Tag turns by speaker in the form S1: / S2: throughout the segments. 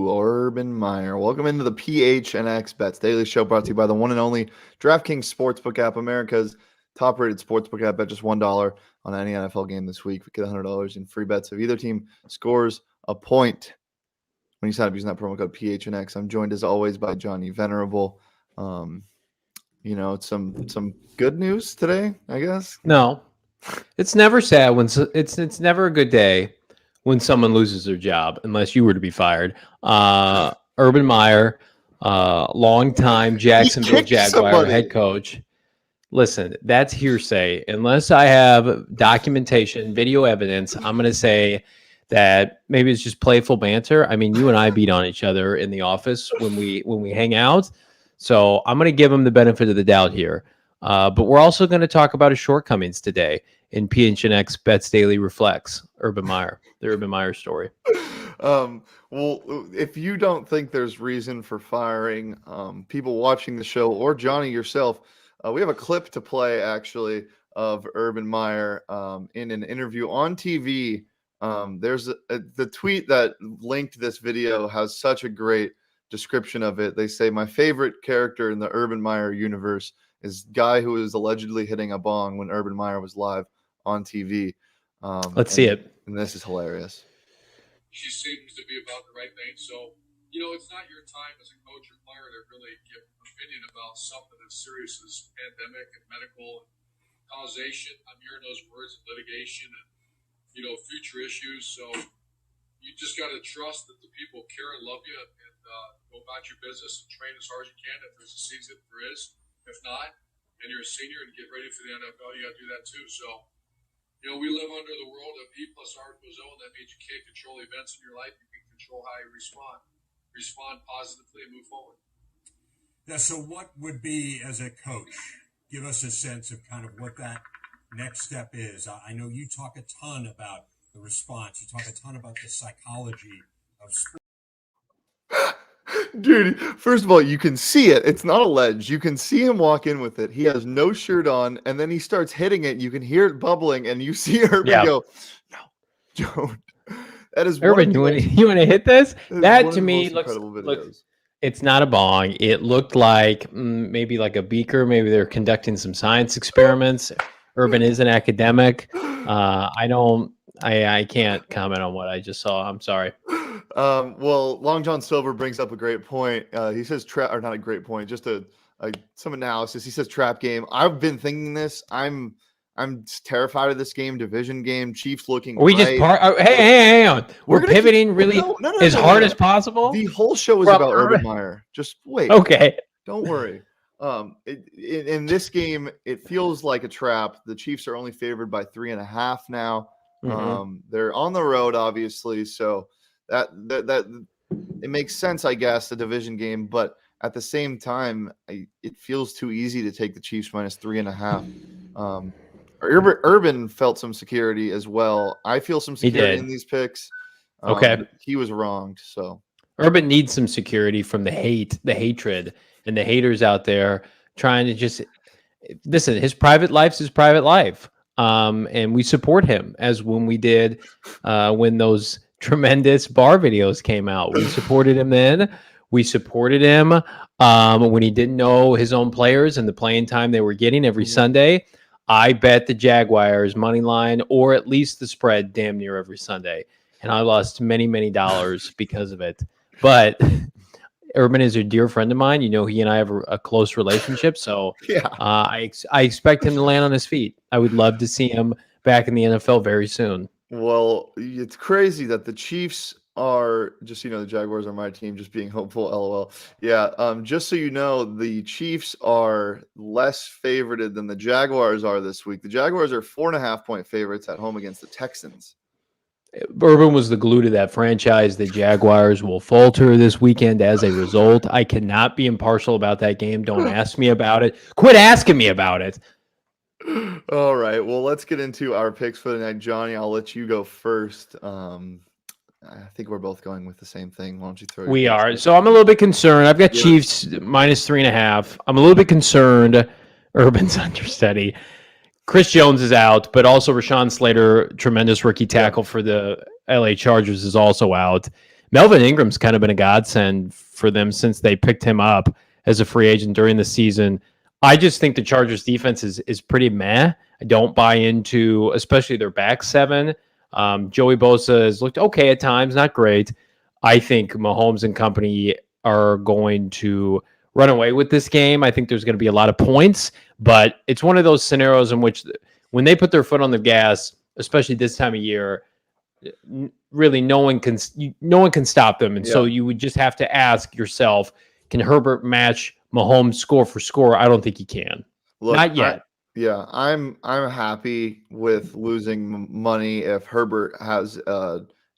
S1: Urban Meyer. Welcome into the PHNX Bets Daily Show, brought to you by the one and only DraftKings Sportsbook app, America's top-rated sportsbook app. Bet just $1 on any NFL game this week. Get $100 in free bets if either team scores a point when you sign up using that promo code PHNX. I'm joined as always by Johnny Venerable. It's some good news today, I guess.
S2: No, it's never sad when it's never a good day when someone loses their job, unless you were to be fired. Urban Meyer, longtime Jacksonville Jaguar head coach. Listen, that's hearsay. Unless I have documentation, video evidence, I'm going to say that maybe it's just playful banter. I mean, you and I beat on each other in the office when we hang out. So I'm going to give him the benefit of the doubt here. But we're also going to talk about his shortcomings today in PHNX Bets Daily Reflects Urban Meyer, the Urban Meyer story.
S1: Well, if you don't think there's reason for firing people watching the show or Johnny yourself, we have a clip to play actually of Urban Meyer in an interview on TV. There's the tweet that linked this video has such a great description of it. They say, my favorite character in the Urban Meyer universe is guy who was allegedly hitting a bong when Urban Meyer was live on TV.
S2: Let's see it.
S1: And this is hilarious.
S3: She seems to be about the right thing. So, it's not your time as a coach or player to really give an opinion about something as serious as pandemic and medical and causation. I'm hearing those words of litigation and, future issues. So you just got to trust that the people care and love you and go about your business and train as hard as you can. If there's a season, there is. If not, and you're a senior and get ready for the NFL, you got to do that too. So, we live under the world of E plus R equals O. That means you can't control events in your life. You can control how you respond. Respond positively and move forward.
S4: Yeah, so what would be, as a coach, give us a sense of kind of what that next step is? I know you talk a ton about the response. You talk a ton about the psychology of sports.
S1: Dude, first of all, you can see it. It's not alleged. You can see him walk in with it. He has no shirt on, and then he starts hitting it. You can hear it bubbling, and you see Herbert go, no, don't. That is
S2: Urban, you want to hit this? That to me looks it's not a bong. It looked like maybe like a beaker. Maybe they're conducting some science experiments. Urban is an academic. I can't comment on what I just saw. I'm sorry.
S1: Well, Long John Silver brings up a great point. He says or not a great point, just some analysis. He says trap game. I've been thinking this. I'm terrified of this game, division game. Chiefs looking.
S2: We just hang on. We're pivoting really as hard as possible.
S1: The whole show is about Urban Meyer. Just wait.
S2: Okay.
S1: Don't worry. In this game, it feels like a trap. The Chiefs are only favored by 3.5 now. Mm-hmm. They're on the road, obviously, so that it makes sense, I guess, the division game. But at the same time, it feels too easy to take the Chiefs minus 3.5. Urban felt some security as well. I feel some security in these picks.
S2: Okay,
S1: he was wronged. So
S2: Urban needs some security from the hatred, and the haters out there trying to just listen. His private life's his private life. And we support him, as when we did when those tremendous bar videos came out. We supported him then. We supported him when he didn't know his own players and the playing time they were getting every Sunday. I bet the Jaguars money line or at least the spread damn near every Sunday. And I lost many, many dollars because of it. But Urban is a dear friend of mine. He and I have a close relationship. So yeah. I expect him to land on his feet. I would love to see him back in the NFL very soon.
S1: Well, it's crazy that the Chiefs are just, the Jaguars are my team, just being hopeful, LOL. Yeah, just so you know, the Chiefs are less favorited than the Jaguars are this week. The Jaguars are 4.5-point favorites at home against the Texans.
S2: Urban was the glue to that franchise. The Jaguars will falter this weekend as a result. I cannot be impartial about that game. Don't ask me about it. Quit asking me about it.
S1: All right. Well, let's get into our picks for the night. Johnny, I'll let you go first. I think we're both going with the same thing. Why don't you throw?
S2: We are. So I'm a little bit concerned. I've got Chiefs minus 3.5. I'm a little bit concerned. Urban's understudy. Chris Jones is out, but also Rashawn Slater, tremendous rookie tackle for the LA Chargers is also out. Melvin Ingram's kind of been a godsend for them since they picked him up as a free agent during the season. I just think the Chargers defense is pretty meh. I don't buy into, especially their back seven. Joey Bosa has looked okay at times, not great. I think Mahomes and company are going to run away with this game. I think there's going to be a lot of points, but it's one of those scenarios in which when they put their foot on the gas, especially this time of year, really no one can stop them. And so you would just have to ask yourself, can Herbert match Mahomes score for score? I don't think he can.
S1: Look,
S2: not yet.
S1: I'm happy with losing money if Herbert has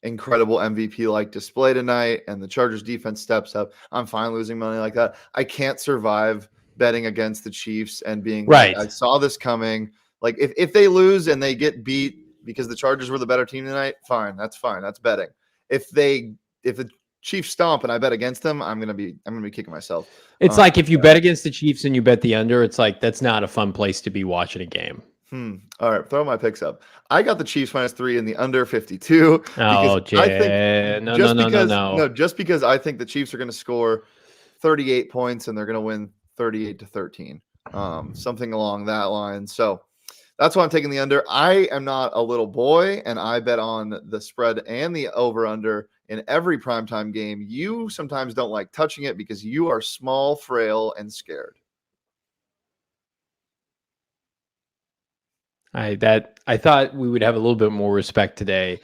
S1: incredible MVP-like display tonight and the Chargers defense steps up. I'm fine losing money like that. I can't survive betting against the Chiefs and being
S2: right.
S1: Like, I saw this coming. Like if they lose and they get beat because the Chargers were the better team tonight, fine. That's fine. That's betting. If the Chiefs stomp and I bet against them, I'm gonna be kicking myself.
S2: It's like if you bet against the Chiefs and you bet the under, it's like that's not a fun place to be watching a game.
S1: All right, throw my picks up. I got the Chiefs -3 in the under 52.
S2: Oh, Jay. No.
S1: Just because I think the Chiefs are going to score 38 points and they're going to win 38-13. Something along that line. So that's why I'm taking the under. I am not a little boy, and I bet on the spread and the over-under in every primetime game. You sometimes don't like touching it because you are small, frail, and scared.
S2: I thought we would have a little bit more respect today,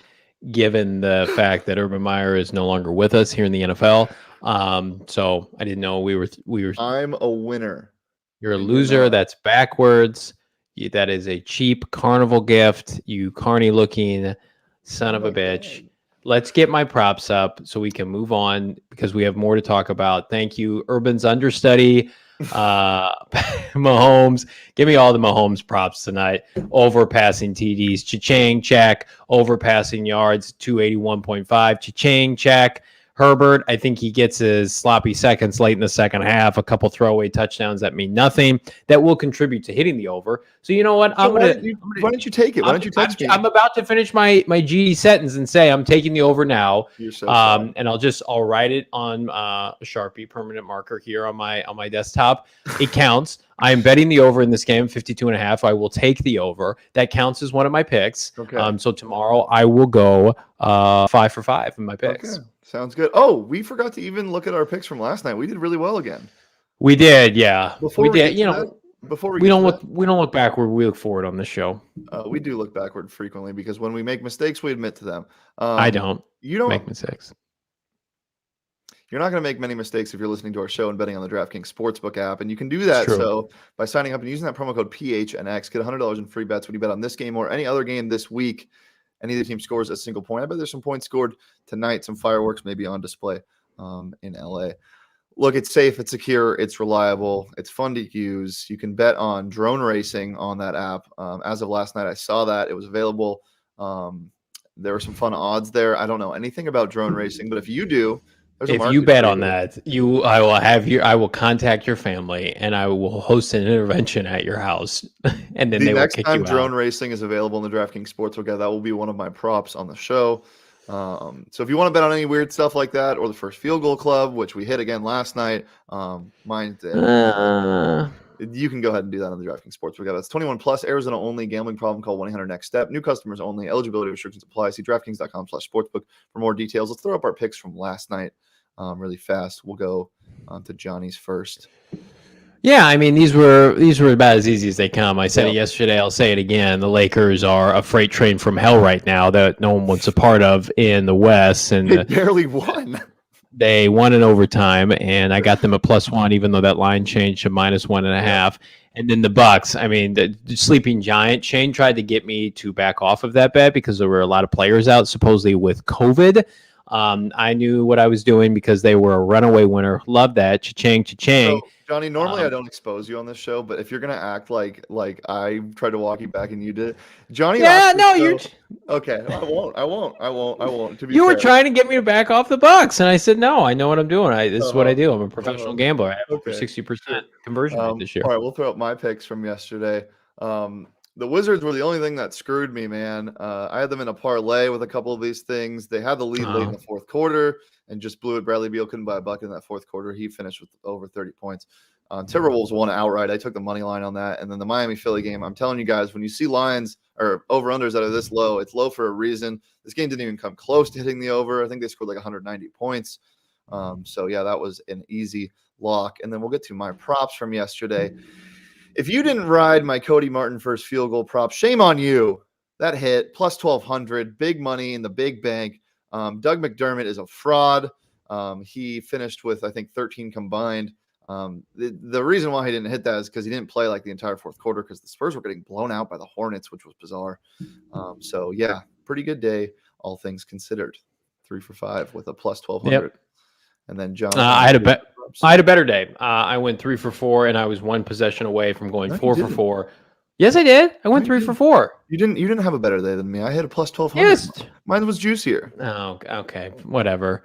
S2: given the fact that Urban Meyer is no longer with us here in the NFL. So I didn't know we were.
S1: I'm a winner.
S2: You're a loser. That's backwards. That is a cheap carnival gift. You carny looking son of a bitch. God. Let's get my props up so we can move on because we have more to talk about. Thank you, Urban's understudy. Mahomes, give me all the Mahomes props tonight. Over passing TDs, cha-ching, check. Over passing yards, 281.5, cha-ching, check. Herbert, I think he gets his sloppy seconds late in the second half, a couple throwaway touchdowns that mean nothing, that will contribute to hitting the over. So you know what?
S1: Why don't you take it? Why don't you text me?
S2: I'm about to finish my GE sentence and say I'm taking the over now.
S1: You're so
S2: and I'll write it on a Sharpie permanent marker here on my desktop. It counts. I am betting the over in this game, 52.5. I will take the over. That counts as one of my picks.
S1: Okay.
S2: So tomorrow I will go 5 for 5 in my picks.
S1: Okay. Sounds good. Oh, we forgot to even look at our picks from last night. We did really well again.
S2: We did, yeah.
S1: We
S2: did. We don't look backward. We look forward on this show.
S1: We do look backward frequently because when we make mistakes, we admit to them.
S2: I don't.
S1: You don't
S2: make mistakes.
S1: You're not going to make many mistakes if you're listening to our show and betting on the DraftKings Sportsbook app, and you can do that. So by signing up and using that promo code PHNX, get $100 in free bets when you bet on this game or any other game this week. Any of the team scores a single point. I bet there's some points scored tonight, some fireworks maybe on display in LA. Look, it's safe, it's secure, it's reliable, it's fun to use. You can bet on drone racing on that app. As of last night, I saw that. It was available. There were some fun odds there. I don't know anything about drone racing, but if you do,
S2: if you bet on that, I will contact your family and I will host an intervention at your house, and then they will kick you out.
S1: Next time drone racing is available in the DraftKings Sportsbook, that will be one of my props on the show. So if you want to bet on any weird stuff like that, or the first field goal club, which we hit again last night, mine did. You can go ahead and do that on the DraftKings Sportsbook. That's 21 plus, Arizona only. Gambling problem? Call 1-800-NEXT-STEP. New customers only. Eligibility restrictions apply. See DraftKings.com/sportsbook for more details. Let's throw up our picks from last night. Really fast. We'll go to Johnny's first.
S2: Yeah, I mean these were about as easy as they come. I said it yesterday. I'll say it again. The Lakers are a freight train from hell right now that no one wants a part of in the West, and
S1: they barely won.
S2: They won in overtime, and I got them at +1, even though that line changed to -1.5. And then the Bucks. I mean, the sleeping giant. Shane tried to get me to back off of that bet because there were a lot of players out, supposedly with COVID. I knew what I was doing because they were a runaway winner. Love that. Cha-ching, cha-ching.
S1: So, Johnny, normally I don't expose you on this show, but if you're going to act like I tried to walk you back and you did, Johnny.
S2: Yeah, no, you're.
S1: Okay, I won't. To be
S2: you
S1: fair.
S2: were trying to get me to back off the Bucks, and I said, no, I know what I'm doing. This is what I do. I'm a professional gambler. I have over 60% conversion rate this year.
S1: All right, we'll throw up my picks from yesterday. The Wizards were the only thing that screwed me, man. I had them in a parlay with a couple of these things. They had the lead late in the fourth quarter and just blew it. Bradley Beal couldn't buy a bucket in that fourth quarter. He finished with over 30 points. Timberwolves won outright. I took the money line on that. And then the Miami-Philly game, I'm telling you guys, when you see lines or over-unders that are this low, it's low for a reason. This game didn't even come close to hitting the over. I think they scored like 190 points. So, yeah, that was an easy lock. And then we'll get to my props from yesterday. If you didn't ride my Cody Martin first field goal prop, shame on you. That hit plus 1,200, big money in the big bank. Doug McDermott is a fraud. He finished with, I think, 13 combined. The reason why he didn't hit that is because he didn't play like the entire fourth quarter because the Spurs were getting blown out by the Hornets, which was bizarre. So, yeah, pretty good day, all things considered. 3 for 5 with a plus 1,200. Yep. And then John.
S2: I had a better day. I went 3 for 4, and I was one possession away from going 4 for 4. Yes, I did. I went 3 for 4.
S1: You didn't have a better day than me. I had a plus 1,200.
S2: Yes.
S1: Mine was juicier.
S2: Oh, okay. Whatever.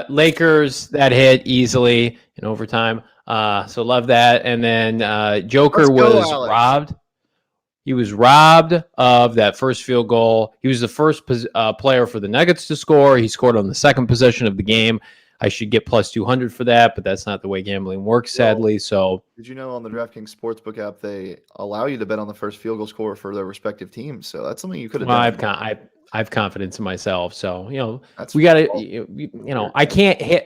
S2: Lakers, that hit easily in overtime. So love that. And then Joker was robbed. He was robbed of that first field goal. He was the first player for the Nuggets to score. He scored on the second possession of the game. I should get plus 200 for that, but that's not the way gambling works, sadly. So,
S1: did you know on the DraftKings Sportsbook app they allow you to bet on the first field goal scorer for their respective teams? So that's something you could have done.
S2: I have confidence in myself. So we got to. I can't hit.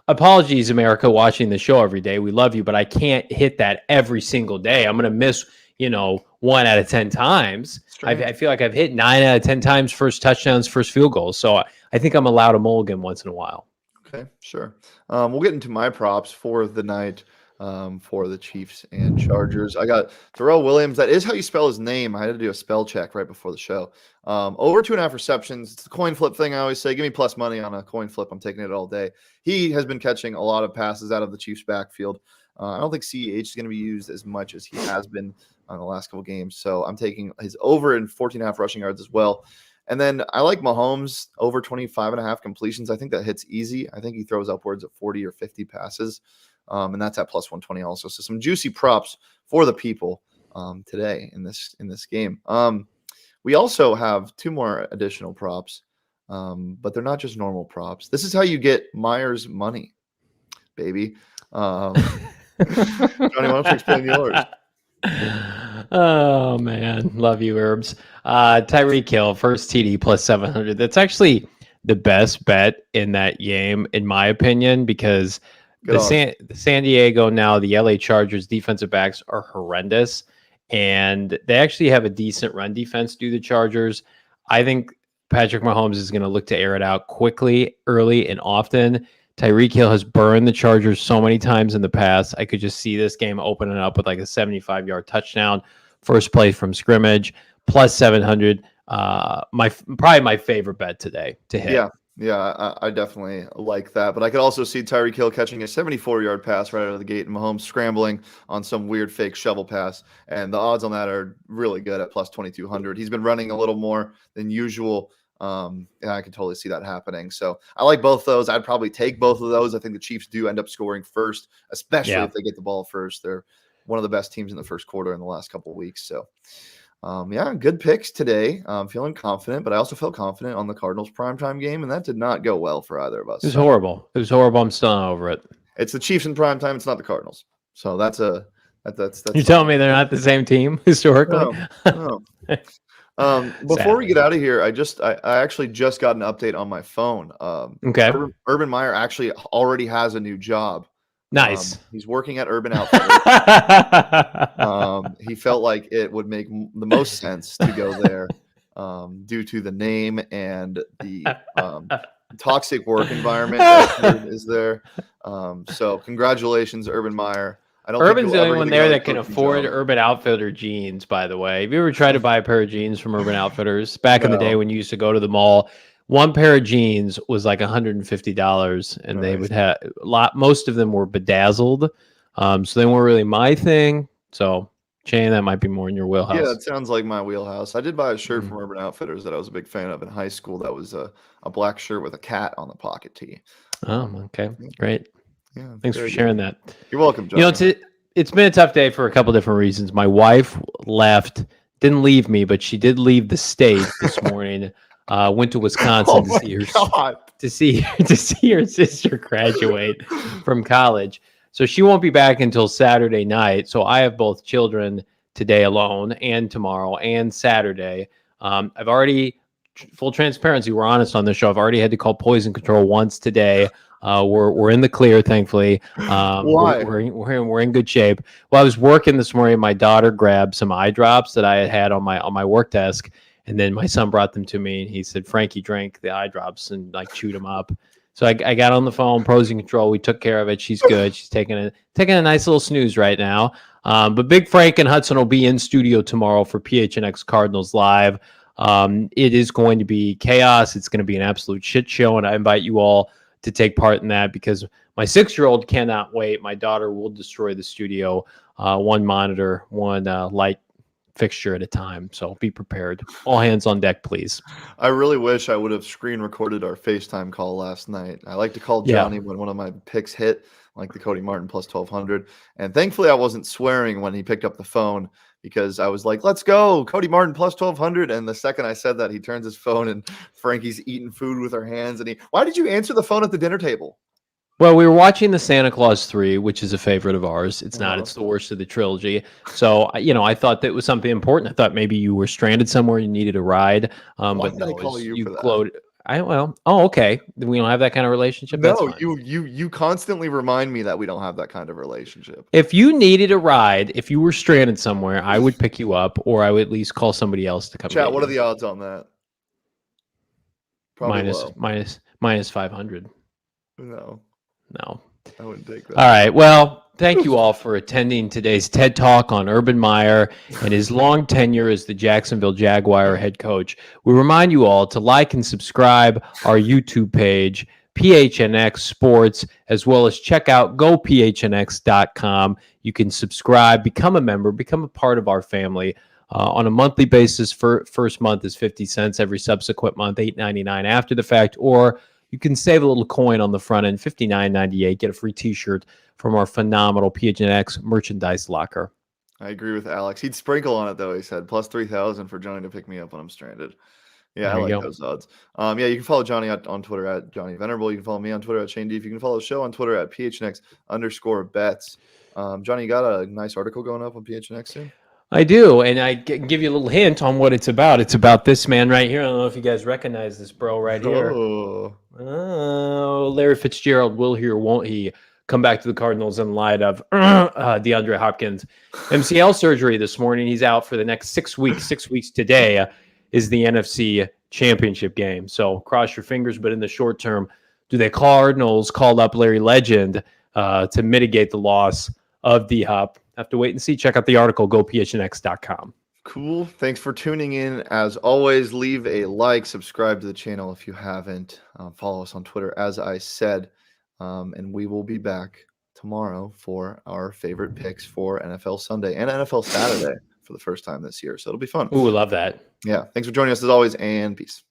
S2: Apologies, America, watching the show every day. We love you, but I can't hit that every single day. I'm going to miss 1 out of 10 times. I feel like I've hit 9 out of 10 times first touchdowns, first field goals. So I think I'm allowed a mulligan once in a while.
S1: Okay, sure. We'll get into my props for the night for the Chiefs and Chargers. I got Terrell Williams. That is how you spell his name. I had to do a spell check right before the show. Over 2.5 receptions. It's the coin flip thing I always say. Give me plus money on a coin flip. I'm taking it all day. He has been catching a lot of passes out of the Chiefs' backfield. I don't think CEH is going to be used as much as he has been on the last couple games. So I'm taking his over in 14.5 rushing yards as well. And then I like Mahomes over 25.5 completions. I think that hits easy. I think he throws upwards of 40 or 50 passes. And that's at plus 120 also. So some juicy props for the people today in this game. We also have 2 more additional props, but they're not just normal props. This is how you get Meyer's money, baby. Johnny, why don't you explain yours?
S2: Oh man, love you, Herbs. Tyreek Hill, first TD plus 700. That's actually the best bet in that game, in my opinion, because the San Diego, now the LA Chargers defensive backs are horrendous, and they actually have a decent run defense due to the Chargers. I think Patrick Mahomes is going to look to air it out quickly, early, and often. Tyreek Hill has burned the Chargers so many times in the past. I could just see this game opening up with like a 75-yard touchdown, first play from scrimmage, plus 700. Probably my favorite bet today to hit.
S1: Yeah, I definitely like that. But I could also see Tyreek Hill catching a 74-yard pass right out of the gate and Mahomes scrambling on some weird fake shovel pass. And the odds on that are really good at plus 2,200. He's been running a little more than usual. And I can totally see that happening. So I like both those. I'd probably take both of those. I think the Chiefs do end up scoring first, especially if they get the ball first. They're one of the best teams in the first quarter in the last couple of weeks. So, good picks today. I'm feeling confident, but I also felt confident on the Cardinals primetime game, and that did not go well for either of us.
S2: It was horrible. It was horrible. I'm still not over it.
S1: It's the Chiefs in primetime. It's not the Cardinals. So that's
S2: You're telling me they're not the same team historically?
S1: No. Before we get out of here, I actually just got an update on my phone.
S2: Okay.
S1: Urban Meyer actually already has a new job.
S2: Nice.
S1: He's working at Urban Outfitters. He felt like it would make the most sense to go there due to the name and the toxic work environment that is there. So congratulations, Urban Meyer.
S2: Urban's the only one there that can afford Urban Outfitter jeans, by the way. Have you ever tried to buy a pair of jeans from Urban Outfitters? Back in the day when you used to go to the mall, one pair of jeans was like $150, and they would have most of them were bedazzled. So they weren't really my thing. So, Shane, that might be more in your wheelhouse.
S1: Yeah, it sounds like my wheelhouse. I did buy a shirt from Urban Outfitters that I was a big fan of in high school. That was a black shirt with a cat on the pocket tee.
S2: Oh, okay. Great.
S1: Yeah,
S2: thanks for sharing that.
S1: You're welcome, John.
S2: It's been a tough day for a couple different reasons. My wife left didn't leave me, but she did leave the state this morning. Went to Wisconsin
S1: Oh my God.
S2: to see her sister graduate from college. So she won't be back until Saturday night. So I have both children today alone, and tomorrow and Saturday. I've already, full transparency, we're honest on the show, I've already had to call poison control once today. We're in the clear, thankfully.
S1: Why?
S2: We're in good shape. Well, I was working this morning. My daughter grabbed some eye drops that I had on my work desk, and then my son brought them to me, and he said Frankie drank the eye drops and like chewed them up. So I got on the phone, poison control. We took care of it. She's good. She's taking a nice little snooze right now. But Big Frank and Hudson will be in studio tomorrow for PHNX Cardinals Live. It is going to be chaos. It's going to be an absolute shit show, and I invite you all to take part in that because my 6-year-old cannot wait. My daughter will destroy the studio, one monitor, one light fixture at a time. So be prepared. All hands on deck, please.
S1: I really wish I would have screen recorded our FaceTime call last night. I like to call Johnny when one of my picks hit, like the Cody Martin plus 1200. And thankfully, I wasn't swearing when he picked up the phone because I was like, let's go, Cody Martin plus 1200. And the second I said that, he turns his phone and Frankie's eating food with her hands. And why did you answer the phone at the dinner table?
S2: Well, we were watching the Santa Claus 3, which is a favorite of ours. It's not. It's the worst of the trilogy. So, I thought that was something important. I thought maybe you were stranded somewhere. You needed a ride.
S1: Why
S2: But
S1: did
S2: no,
S1: I call you for that?
S2: gloated. Okay. We don't have that kind of relationship? That's
S1: No,
S2: fine.
S1: you constantly remind me that we don't have that kind of relationship.
S2: If you needed a ride, if you were stranded somewhere, I would pick you up, or I would at least call somebody else to come
S1: Chat,
S2: get
S1: what
S2: you.
S1: are the odds on that? Probably low.
S2: minus 500.
S1: No, I wouldn't take that.
S2: All right. Well, thank you all for attending today's TED Talk on Urban Meyer and his long tenure as the Jacksonville Jaguar head coach. We remind you all to like and subscribe our YouTube page, PHNX Sports, as well as check out gophnx.com. You can subscribe, become a member, become a part of our family. On a monthly basis, first month is 50 cents. Every subsequent month, $8.99 after the fact, or you can save a little coin on the front end, $59.98. Get a free T-shirt from our phenomenal PHNX merchandise locker.
S1: I agree with Alex. He'd sprinkle on it though. He said plus 3,000 for Johnny to pick me up when I'm stranded. Yeah, I like those odds. Yeah, you can follow Johnny on Twitter at Johnny Venerable. You can follow me on Twitter at Shane Deef. You can follow the show on Twitter at PHNX_bets. Johnny, you got a nice article going up on PHNX soon?
S2: I do, and I can give you a little hint on what it's about. It's about this man right here. I don't know if you guys recognize this bro right here. Oh, Larry Fitzgerald, will he or won't he come back to the Cardinals in light of DeAndre Hopkins? MCL surgery this morning. He's out for the next 6 weeks. 6 weeks today is the NFC Championship game. So cross your fingers, but in the short term, do the Cardinals call up Larry Legend to mitigate the loss of D-Hop? Have to wait and see. Check out the article, gophnx.com.
S1: Cool. Thanks for tuning in. As always, leave a like, subscribe to the channel if you haven't. Follow us on Twitter, as I said. And we will be back tomorrow for our favorite picks for NFL Sunday and NFL Saturday for the first time this year. So it'll be fun.
S2: Ooh, love that.
S1: Yeah. Thanks for joining us as always, and peace.